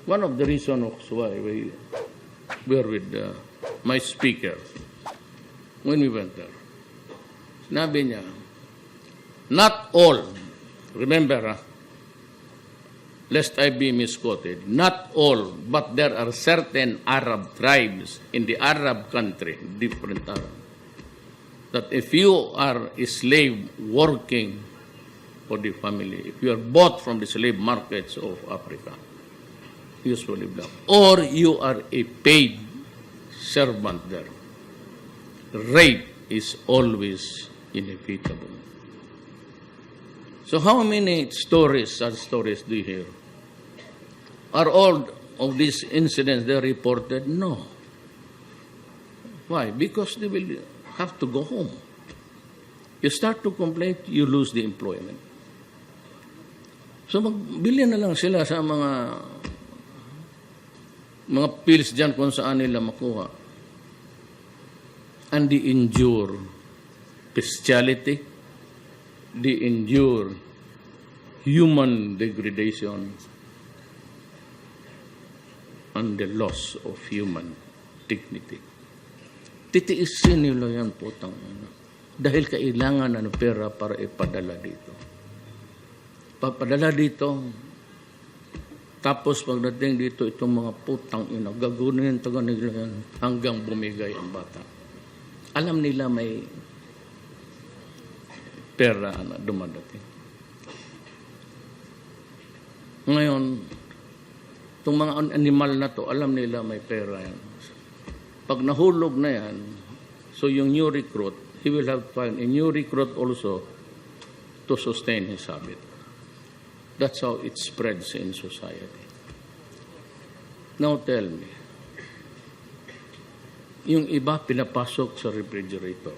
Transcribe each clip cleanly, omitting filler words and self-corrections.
one of the reasons why we were with my speaker when we went there. Sinabi niya, not all, remember, lest I be misquoted, not all, but there are certain Arab tribes in the Arab country, different Arab, that if you are a slave working for the family, if you are bought from the slave markets of Africa, usually black, or you are a paid servant there, rape is always inevitable. So how many stories, such stories do you hear? Are all of these incidents they reported? No. Why? Because they will have to go home. You start to complain, you lose the employment. So magbili na lang sila sa mga pills dyan kung saan nila makuha. And they endure bestiality, they endure human degradation, and the loss of human dignity. Titiisin nila yan po dahil kailangan ng pera para ipadala dito. Papadala dito, tapos pagdating dito, itong mga putang ina, gagunin taga nila yan hanggang bumigay ang bata. Alam nila may pera na dumadating. Ngayon, itong mga animal na to, alam nila may pera yan. Pag nahulog na yan, so yung new recruit, he will have to find a new recruit also to sustain his habit. That's how it spreads in society. Now tell me, yung iba pinapasok sa refrigerator.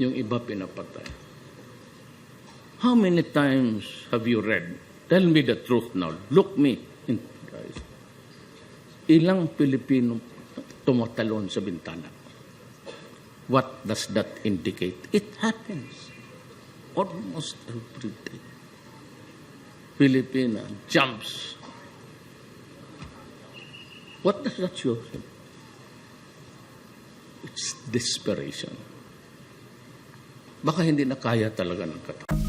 Yung iba pinapatay. How many times have you read? Tell me the truth now. Look me in the eyes. Ilang Pilipino tumatalon sa bintana? What does that indicate? It happens almost every day. Filipina jumps. What does that show? It's desperation. Baka hindi na kaya talaga ng katawan.